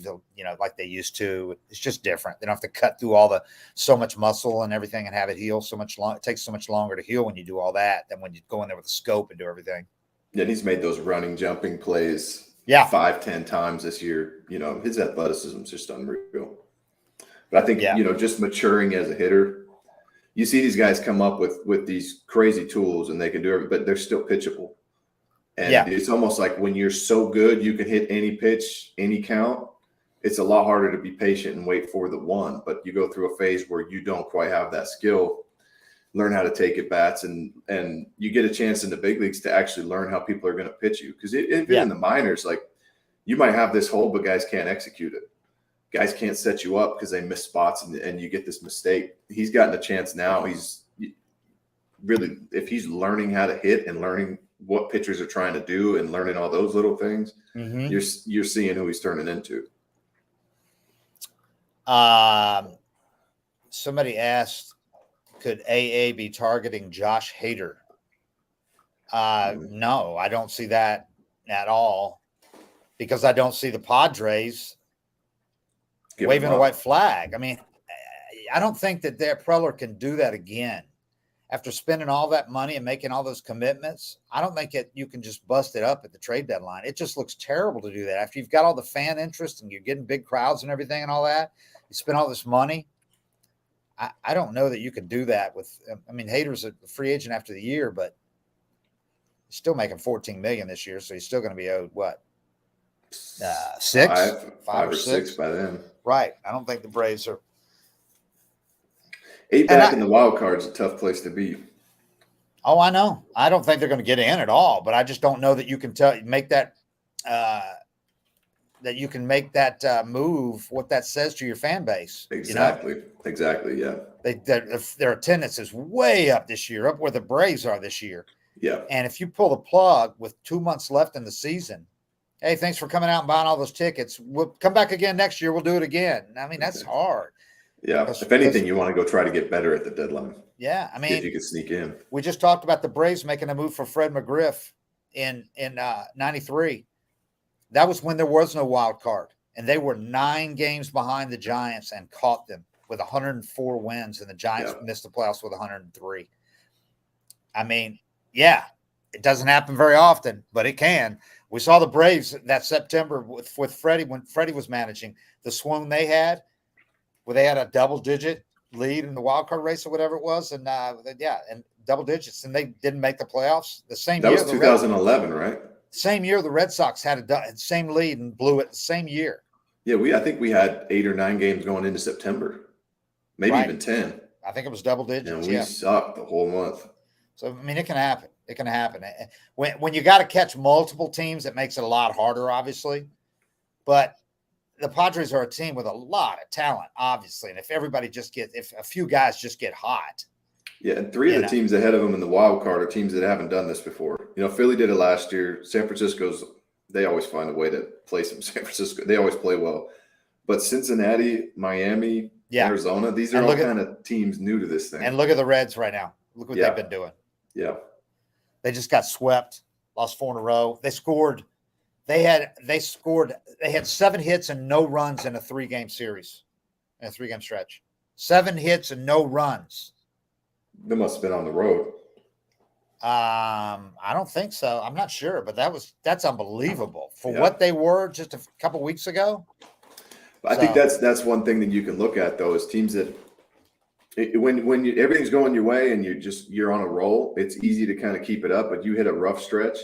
Speaker 2: like they used to. It's just different. They don't have to cut through so much muscle and everything and have it heal so much long. It takes so much longer to heal when you do all that than when you go in there with a scope and do everything.
Speaker 3: Yeah, and he's made those running, jumping plays 5-10 times this year. His athleticism is just unreal. But I think, just maturing as a hitter, you see these guys come up with these crazy tools and they can do everything, but they're still pitchable. And it's almost like when you're so good, you can hit any pitch, any count. It's a lot harder to be patient and wait for the one. But you go through a phase where you don't quite have that skill, learn how to take at bats, and you get a chance in the big leagues to actually learn how people are going to pitch you. Because even in the minors, like you might have this hole, but guys can't execute it. Guys can't set you up because they miss spots and you get this mistake. He's gotten a chance now. He's really, if he's learning how to hit and learning what pitchers are trying to do and learning all those little things, you're seeing who he's turning into.
Speaker 2: Somebody asked, could AA be targeting Josh Hader? No, I don't see that at all, because I don't see the Padres waving a white flag. I mean, I don't think that Preller can do that again. After spending all that money and making all those commitments, I don't think you can just bust it up at the trade deadline. It just looks terrible to do that. After you've got all the fan interest and you're getting big crowds and everything and all that, you spend all this money. I don't know that you can do that with. I mean, Hader's a free agent after the year, but he's still making $14 million this year, so he's still going to be owed what? Five or six
Speaker 3: by then.
Speaker 2: Right. I don't think the Braves are.
Speaker 3: 8 back in the wild card is a tough place to be.
Speaker 2: Oh, I know. I don't think they're going to get in at all, but I just don't know that you can make that move. What that says to your fan base.
Speaker 3: Exactly.
Speaker 2: You know?
Speaker 3: Exactly. Yeah.
Speaker 2: Their attendance is way up this year, up where the Braves are this year.
Speaker 3: Yeah.
Speaker 2: And if you pull the plug with 2 months left in the season, hey, thanks for coming out and buying all those tickets. We'll come back again next year. We'll do it again. I mean, that's hard.
Speaker 3: Yeah. If anything, you want to go try to get better at the deadline.
Speaker 2: Yeah. I mean,
Speaker 3: if you could sneak in.
Speaker 2: We just talked about the Braves making a move for Fred McGriff in 93. That was when there was no wild card. And they were 9 games behind the Giants and caught them with 104 wins. And the Giants missed the playoffs with 103. I mean, yeah, it doesn't happen very often, but it can. We saw the Braves that September with Freddie, when Freddie was managing, the swoon they had, where they had a double-digit lead in the wild card race or whatever it was, and and double digits, and they didn't make the playoffs. The same year,
Speaker 3: that was 2011, right?
Speaker 2: Same year, the Red Sox had the same lead and blew it the same year.
Speaker 3: Yeah, I think we had 8 or 9 games going into September, maybe even 10.
Speaker 2: I think it was double digits.
Speaker 3: And we sucked the whole month.
Speaker 2: So I mean, it can happen. It can happen. When you got to catch multiple teams, it makes it a lot harder, obviously. But the Padres are a team with a lot of talent, obviously. And if a few guys just get hot.
Speaker 3: Yeah, and 3 of the teams ahead of them in the wild card are teams that haven't done this before. You know, Philly did it last year. San Francisco's, they always find a way to play some San Francisco. They always play well. But Cincinnati, Miami, Arizona, these are all kind of teams new to this thing.
Speaker 2: And look at the Reds right now. Look what they've been doing.
Speaker 3: Yeah.
Speaker 2: They just got swept, lost 4 in a row. They had 7 hits and no runs in a 3-game series, in a 3-game stretch. 7 hits and no runs.
Speaker 3: They must have been on the road.
Speaker 2: I don't think so. I'm not sure, but that's unbelievable for what they were just a couple weeks ago.
Speaker 3: I think that's one thing that you can look at, though, is teams that when everything's going your way and you're on a roll, it's easy to kind of keep it up. But you hit a rough stretch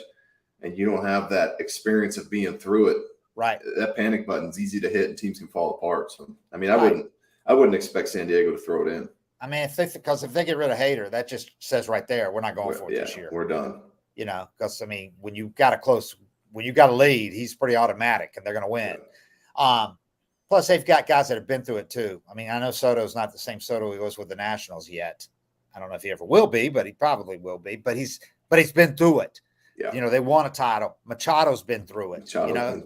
Speaker 3: and you don't have that experience of being through it.
Speaker 2: Right.
Speaker 3: That panic button's easy to hit and teams can fall apart. So I mean, I wouldn't expect San Diego to throw it in.
Speaker 2: I mean, because if they get rid of Hader, that just says right there, we're not going for it this year.
Speaker 3: We're done.
Speaker 2: You know, because I mean, when you got a lead, he's pretty automatic, and they're going to win. Yeah. Plus, they've got guys that have been through it too. I mean, I know Soto's not the same Soto he was with the Nationals yet. I don't know if he ever will be, but he probably will be. But he's been through it. Yeah. You know, they won a title. Machado's been through it.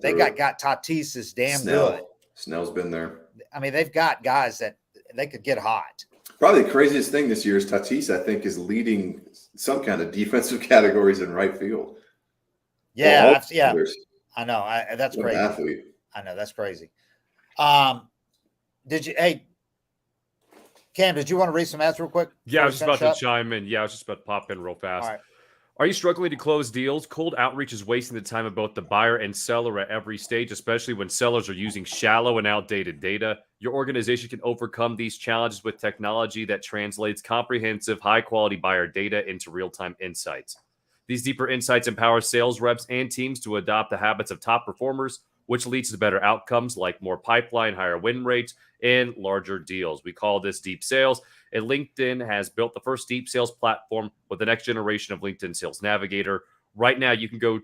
Speaker 2: They got Tatis is damn good.
Speaker 3: Snell's been there.
Speaker 2: I mean, they've got guys that they could get hot.
Speaker 3: Probably the craziest thing this year is Tatis, I think, is leading some kind of defensive categories in right field.
Speaker 2: Yeah, I know. That's
Speaker 3: what
Speaker 2: crazy.
Speaker 3: An athlete.
Speaker 2: I know, that's crazy. Cam, did you want to read some ads real quick?
Speaker 1: Yeah, I was just about to chime in. Yeah, I was just about to pop in real fast.
Speaker 2: All right.
Speaker 1: Are you struggling to close deals? Cold outreach is wasting the time of both the buyer and seller at every stage, especially when sellers are using shallow and outdated data. Your organization can overcome these challenges with technology that translates comprehensive, high-quality buyer data into real-time insights. These deeper insights empower sales reps and teams to adopt the habits of top performers, which leads to better outcomes like more pipeline, higher win rates, and larger deals. We call this deep sales. And LinkedIn has built the first deep sales platform with the next generation of LinkedIn Sales Navigator. Right now, you can try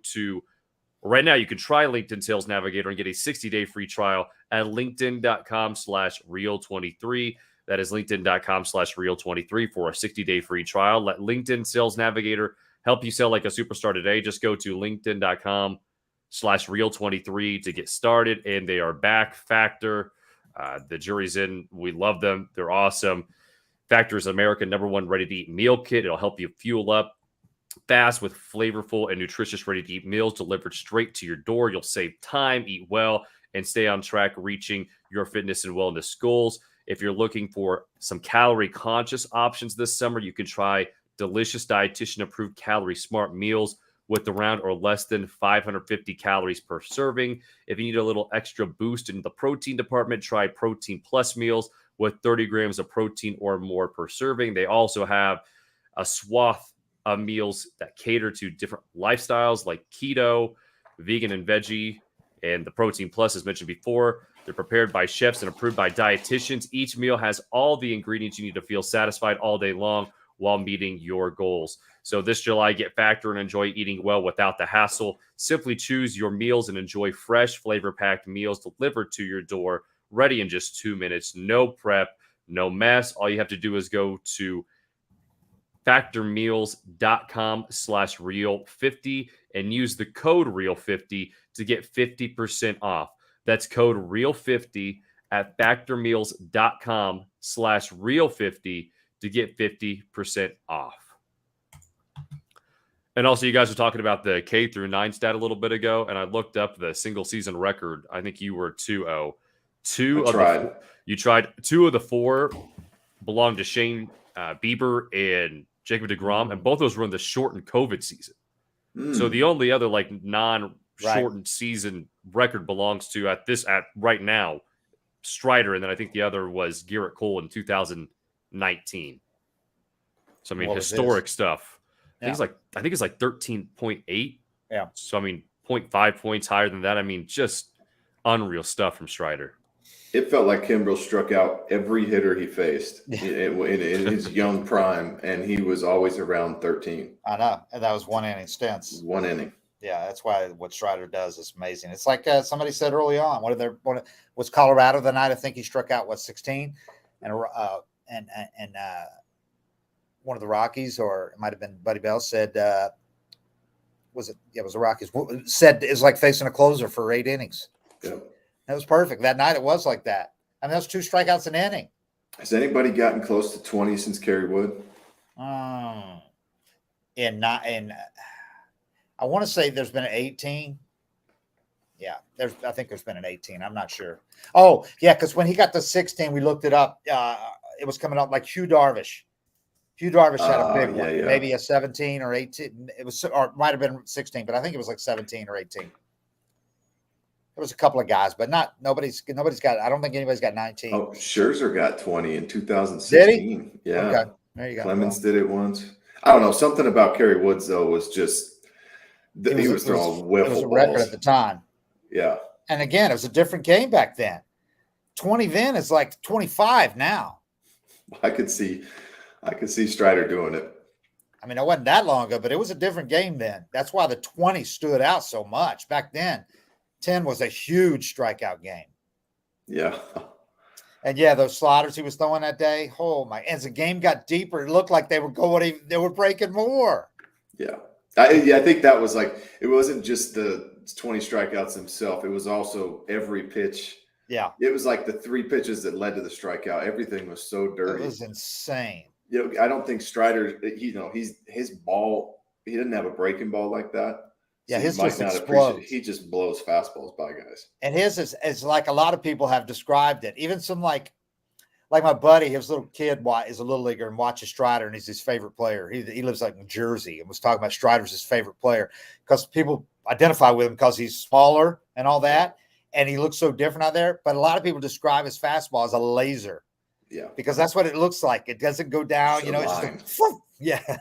Speaker 1: LinkedIn Sales Navigator and get a 60-day free trial at linkedin.com/real23. That is linkedin.com/real23 for a 60-day free trial. Let LinkedIn Sales Navigator help you sell like a superstar today. Just go to linkedin.com/real23 to get started. And they are back. Factor. The jury's in. We love them. They're awesome. Factor is America's #1 ready-to-eat meal kit. It'll help you fuel up fast with flavorful and nutritious ready-to-eat meals delivered straight to your door. You'll save time, eat well, and stay on track reaching your fitness and wellness goals. If you're looking for some calorie-conscious options this summer, you can try delicious dietitian-approved calorie-smart meals with around or less than 550 calories per serving. If you need a little extra boost in the protein department, try Protein Plus meals with 30 grams of protein or more per serving. They also have a swath of meals that cater to different lifestyles like keto, vegan, and veggie. And the Protein Plus, as mentioned before, they're prepared by chefs and approved by dietitians. Each meal has all the ingredients you need to feel satisfied all day long while meeting your goals. So this July, get Factor and enjoy eating well without the hassle. Simply choose your meals and enjoy fresh, flavor-packed meals delivered to your door, ready in just 2 minutes. No prep, no mess. All you have to do is go to factormeals.com/real50 and use the code real50 to get 50% off. That's code real50 at factormeals.com/real50 to get 50% off. And also, you guys were talking about the K through 9 stat a little bit ago, and I looked up the single season record. I think you were 2-0. You tried 2 of the 4 belonged to Shane Bieber and Jacob deGrom, and both those were in the shortened COVID season. So the only other non-shortened season record belongs to at right now Strider, and then I think the other was Garrett Cole in 2019. So I mean, historic stuff. I think it's like 13.8.
Speaker 2: Yeah.
Speaker 1: So I mean, 0.5 points higher than that. I mean, just unreal stuff from Strider.
Speaker 3: It felt like Kimbrel struck out every hitter he faced in his young prime, and he was always around 13.
Speaker 2: I know. And that was 1 inning stints.
Speaker 3: 1 inning.
Speaker 2: Yeah, that's why what Strider does is amazing. It's like somebody said early on. Was Colorado the night? I think he struck out 16, and one of the Rockies, or it might have been Buddy Bell, said, was it? Yeah, it was the Rockies. Said it's like facing a closer for 8 innings.
Speaker 3: Yeah.
Speaker 2: That was perfect. That night it was like that. I mean, that's 2 strikeouts an inning.
Speaker 3: Has anybody gotten close to 20 since Kerry Wood?
Speaker 2: I want to say there's been an 18. Yeah, I think there's been an 18. I'm not sure. Oh, yeah, because when he got to 16, we looked it up. It was coming up like Hugh Darvish. Hugh Darvish had a big one, maybe a 17 or 18. It was, or it might have been 16, but I think it was like 17 or 18. There was a couple of guys, but nobody's got. I don't think anybody's got 19.
Speaker 3: Oh, Scherzer got 20 in 2016.
Speaker 2: Did he?
Speaker 3: Yeah.
Speaker 2: Okay. There you go.
Speaker 3: Clemens did it once. I don't know. Something about Kerry Woods though was just he was throwing wiffle balls. It was a record
Speaker 2: at the time.
Speaker 3: Yeah.
Speaker 2: And again, it was a different game back then. 20 then is like 25 now.
Speaker 3: I could see Strider doing it.
Speaker 2: I mean, it wasn't that long ago, but it was a different game then. That's why the 20 stood out so much. Back then, 10 was a huge strikeout game.
Speaker 3: Yeah.
Speaker 2: And yeah, those sliders he was throwing that day. Oh my! As the game got deeper, it looked like they were breaking more.
Speaker 3: Yeah. I think that was like, it wasn't just the 20 strikeouts himself. It was also every pitch.
Speaker 2: Yeah.
Speaker 3: It was like the 3 pitches that led to the strikeout. Everything was so dirty.
Speaker 2: It was insane.
Speaker 3: I don't think Strider, his ball, he didn't have a breaking ball like that.
Speaker 2: Yeah,
Speaker 3: so
Speaker 2: his just explodes.
Speaker 3: He just blows fastballs by guys.
Speaker 2: And his is like a lot of people have described it. Even some like my buddy, his little kid is a little leaguer and watches Strider, and he's his favorite player. He lives like in Jersey and was talking about Strider's his favorite player because people identify with him because he's smaller and all that, and he looks so different out there. But a lot of people describe his fastball as a laser.
Speaker 3: Yeah,
Speaker 2: because that's what it looks like. It doesn't go down, it's just Yeah.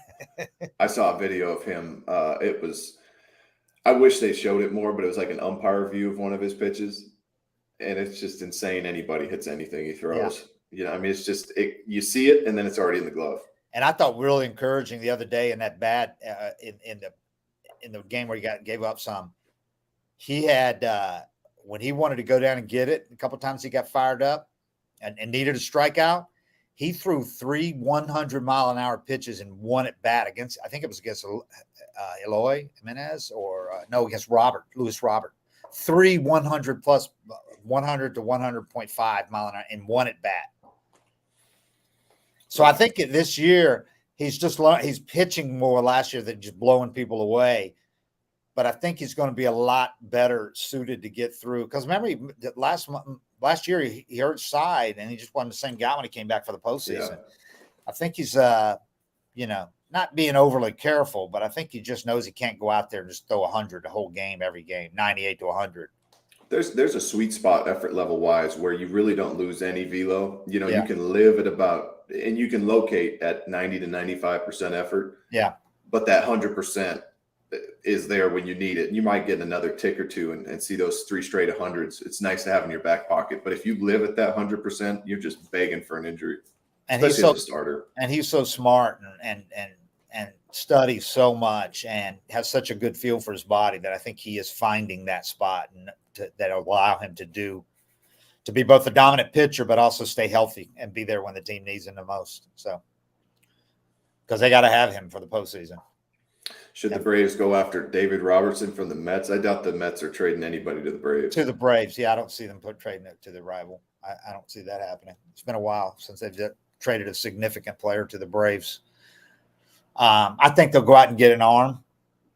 Speaker 3: I saw a video of him. I wish they showed it more, but it was like an umpire view of one of his pitches. And it's just insane. Anybody hits anything he throws. I mean, it's just, you see it and then it's already in the glove.
Speaker 2: And I thought really encouraging the other day in that bat in the game where he gave up some, he had, when he wanted to go down and get it, a couple of times he got fired up and needed a strikeout. He threw 3 100-mile-an-hour pitches in one at bat against, I think it was against Eloy Jimenez against Luis Robert. 3 100 plus 100 to 100.5 mile an hour in one at bat. So I think this year he's pitching more last year than just blowing people away. But I think he's going to be a lot better suited to get through. Because remember, last year he hurt his side, and he just wasn't the same guy when he came back for the postseason. Yeah. I think he's, not being overly careful, but I think he just knows he can't go out there and just throw 100 the whole game, every game, 98 to 100.
Speaker 3: There's a sweet spot effort level wise where you really don't lose any velo. You can live at about, and you can locate at 90 to 95% effort.
Speaker 2: Yeah.
Speaker 3: But that 100% is there when you need it. You might get another tick or two and see those 3 straight 100s. It's nice to have in your back pocket. But if you live at that 100%, you're just begging for an injury.
Speaker 2: And he's so starter. And he's so smart and studies so much and has such a good feel for his body that I think he is finding that spot and that allow him to be both a dominant pitcher, but also stay healthy and be there when the team needs him the most. So, because they got to have him for the postseason.
Speaker 3: Should the Braves go after David Robertson from the Mets? I doubt the Mets are trading anybody to the Braves.
Speaker 2: To the Braves, yeah, I don't see them trading it to the rival. I don't see that happening. It's been a while since they've traded a significant player to the Braves. I think they'll go out and get an arm.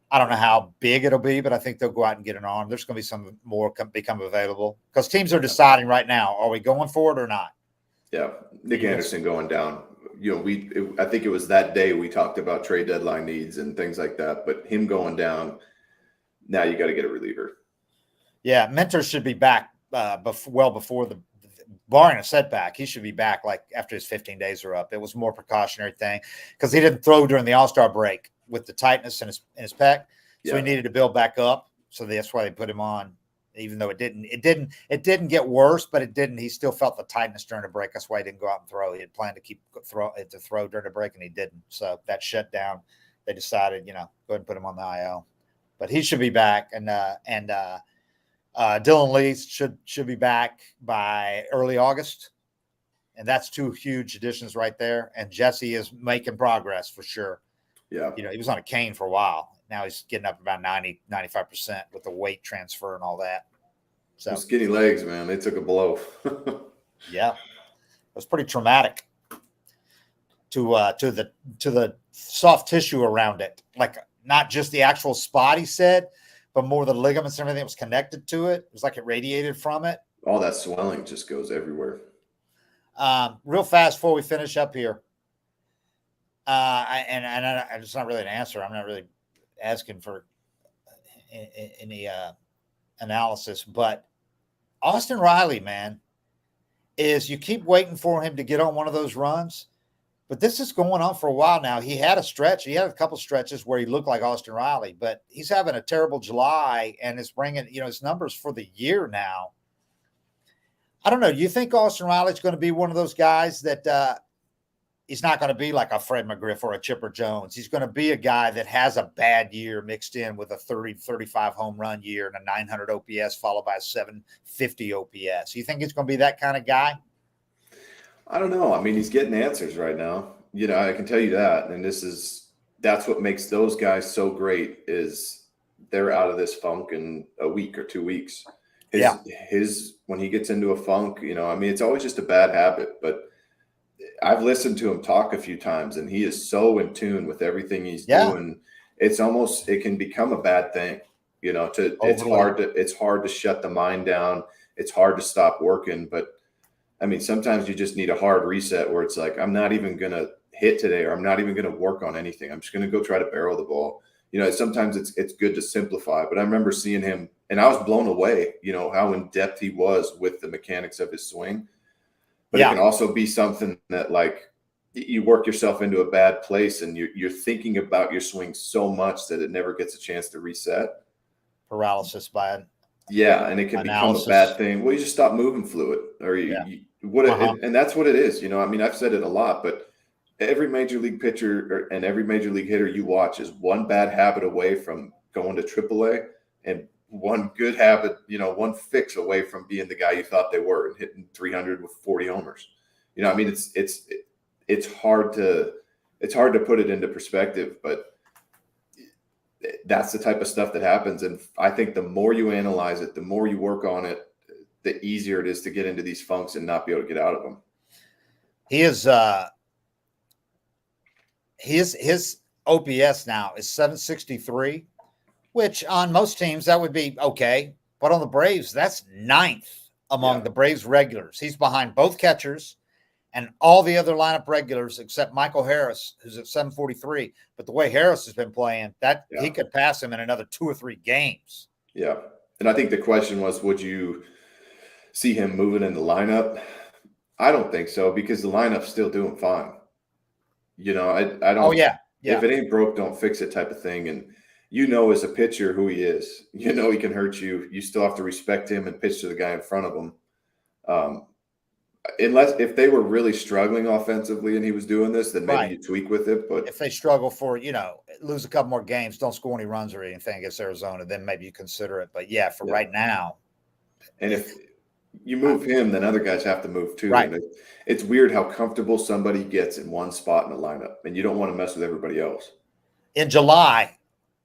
Speaker 2: I don't know how big it'll be, but I think they'll go out and get an arm. There's going to be some more become available because teams are deciding right now, are we going for it or not?
Speaker 3: Yeah, Nick Anderson going down. I think it was that day we talked about trade deadline needs and things like that, but him going down, now you got to get a reliever.
Speaker 2: Yeah, Mentor should be back before barring a setback, he should be back like after his 15 days are up. It was more precautionary thing because he didn't throw during the All-Star break with the tightness in his pec. So he needed to build back up. So that's why they put him on, even though it didn't get worse, but it didn't. He still felt the tightness during the break. That's why he didn't go out and throw. He had planned to throw during the break, and he didn't. So that shut down. They decided, go ahead and put him on the IL. But he should be back, and Dylan Lee should be back by early August, and that's 2 huge additions right there. And Jesse is making progress for sure.
Speaker 3: Yeah,
Speaker 2: he was on a cane for a while. Now he's getting up about 90-95% with the weight transfer and all that. So
Speaker 3: those skinny legs, man, they took a blow.
Speaker 2: Yeah, it was pretty traumatic to the soft tissue around it, like not just the actual spot, he said, but more the ligaments and everything that was connected to it. It was like it radiated from it.
Speaker 3: All that swelling just goes everywhere.
Speaker 2: Real fast before we finish up here. And it's not really an answer. I'm not really asking for any analysis, but Austin Riley, man, you keep waiting for him to get on one of those runs. But this is going on for a while now. He had a couple stretches where he looked like Austin Riley, but he's having a terrible July and is bringing, his numbers for the year now. I don't know. Do you think Austin Riley's going to be one of those guys that he's not going to be like a Fred McGriff or a Chipper Jones? He's going to be a guy that has a bad year mixed in with a 30-35 home run year and a 900 OPS followed by a 750 OPS. You think it's going to be that kind of guy?
Speaker 3: I don't know. I mean, he's getting answers right now. I can tell you that. And that's what makes those guys so great is they're out of this funk in a week or 2 weeks. When he gets into a funk, it's always just a bad habit, but I've listened to him talk a few times and he is so in tune with everything he's doing. It can become a bad thing, it's hard to shut the mind down. It's hard to stop working, but sometimes you just need a hard reset where it's like, I'm not even going to hit today, or I'm not even going to work on anything. I'm just going to go try to barrel the ball. Sometimes it's good to simplify, but I remember seeing him and I was blown away, how in depth he was with the mechanics of his swing. But it can also be something that you work yourself into a bad place, and you're thinking about your swing so much that it never gets a chance to reset.
Speaker 2: Paralysis by
Speaker 3: yeah, and it can become a bad thing. Well, you just stop moving fluid, or and that's what it is. I mean, I've said it a lot, but every major league pitcher and every major league hitter you watch is one bad habit away from going to AAA, and one good habit, one fix away from being the guy you thought they were and hitting 300 with 40 homers. I mean, it's hard to put it into perspective, but that's the type of stuff that happens. And I think the more you analyze it, the more you work on it, the easier it is to get into these funks and not be able to get out of them.
Speaker 2: He is his OPS now is 763, which on most teams that would be okay, but on the Braves that's 9th among the Braves regulars. He's behind both catchers and all the other lineup regulars except Michael Harris, who's at 743. But the way Harris has been playing, he could pass him in another 2 or 3 games.
Speaker 3: Yeah. And I think the question was, would you see him moving in the lineup? I don't think so, because the lineup's still doing fine. I don't.
Speaker 2: Oh, yeah.
Speaker 3: If it ain't broke, don't fix it type of thing. And as a pitcher who he is. He can hurt you. You still have to respect him and pitch to the guy in front of him. Unless if they were really struggling offensively and he was doing this, then maybe you tweak with it. But
Speaker 2: if they struggle for, lose a couple more games, don't score any runs or anything against Arizona, then maybe you consider it. But right now.
Speaker 3: And if you move him, then other guys have to move too.
Speaker 2: Right.
Speaker 3: And it's weird how comfortable somebody gets in one spot in the lineup, and you don't want to mess with everybody else.
Speaker 2: In July,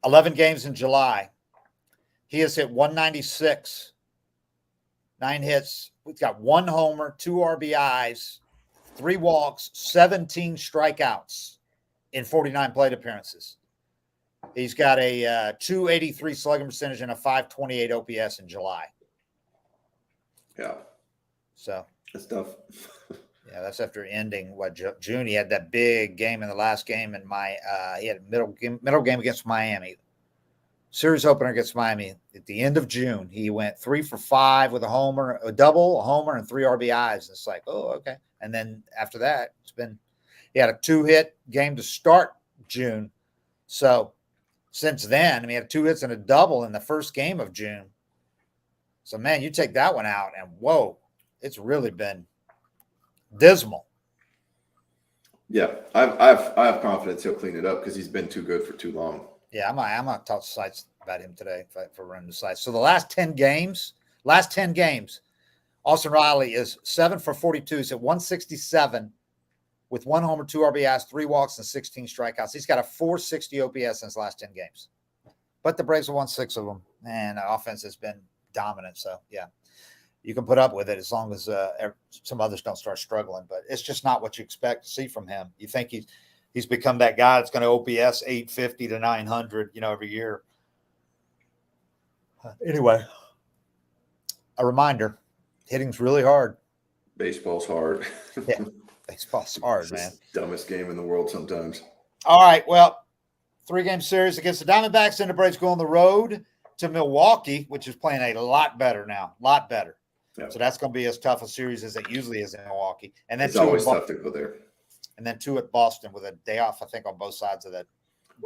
Speaker 2: 11 games in July, he has hit 196, 9 hits. We've got 1 homer, 2 RBIs, 3 walks, 17 strikeouts in 49 plate appearances. He's got a 283 slugging percentage and a 528 OPS in July.
Speaker 3: Yeah.
Speaker 2: So
Speaker 3: that's tough.
Speaker 2: Yeah, that's after ending June. He had that big game in the last game, and he had a middle game against Miami. Series opener against Miami at the end of June. He went 3 for 5 with a double, a homer, and 3 RBIs. It's like, oh, okay. And then after that, he had a 2-hit game to start June. So since then, he had 2 hits and a double in the first game of June. So man, you take that one out, and whoa, it's really been dismal.
Speaker 3: Yeah, I have confidence he'll clean it up because he's been too good for too long.
Speaker 2: Yeah, I'm gonna talk to Sites about him today for running the Sites. So the last 10 games, Austin Riley is 7 for 42. He's at 167 with 1 homer, 2 RBIs, 3 walks, and 16 strikeouts. He's got a 460 OPS in his last 10 games. But the Braves have won 6 of them, and the offense has been dominant. So yeah, you can put up with it as long as some others don't start struggling. But it's just not what you expect to see from him. You think he's become that guy that's going to OPS 850 to 900, every year. Anyway, a reminder: hitting's really hard.
Speaker 3: Baseball's hard.
Speaker 2: Yeah, baseball's hard, man.
Speaker 3: Dumbest game in the world sometimes.
Speaker 2: All right, well, 3-game series against the Diamondbacks, and the Braves go on the road to Milwaukee, which is playing a lot better now, Yeah. So that's going to be as tough a series as it usually is in Milwaukee. And then
Speaker 3: it's always tough to go there.
Speaker 2: And then 2 at Boston with a day off, I think, on both sides of that.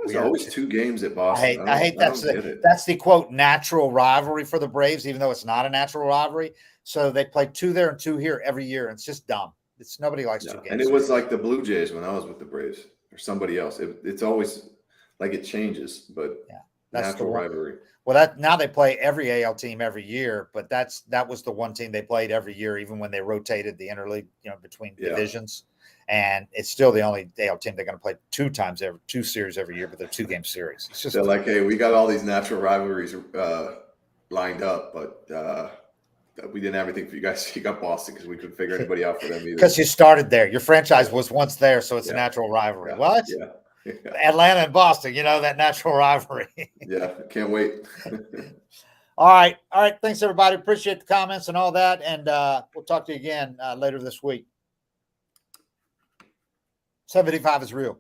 Speaker 3: There's always 2 games at Boston.
Speaker 2: I hate that's the quote natural rivalry for the Braves, even though it's not a natural rivalry. So they play 2 there and 2 here every year. And it's just dumb. Nobody likes 2 games.
Speaker 3: And it was like the Blue Jays when I was with the Braves or somebody else. It's always like it changes, but that's natural rivalry.
Speaker 2: Well, now they play every AL team every year, but that was the one team they played every year, even when they rotated the interleague, between divisions. And it's still the only AL team they're going to play 2 series every year, but they're 2-game series. It's just
Speaker 3: they're like, hey, we got all these natural rivalries lined up, but we didn't have anything for you guys. You got Boston because we couldn't figure anybody out for them either.
Speaker 2: Because you started there. Your franchise was once there, so it's a natural rivalry.
Speaker 3: Yeah.
Speaker 2: What?
Speaker 3: Yeah.
Speaker 2: Atlanta and Boston, that natural rivalry.
Speaker 3: Yeah, can't wait.
Speaker 2: All right. Thanks, everybody. Appreciate the comments and all that, and we'll talk to you again later this week. 75 is real.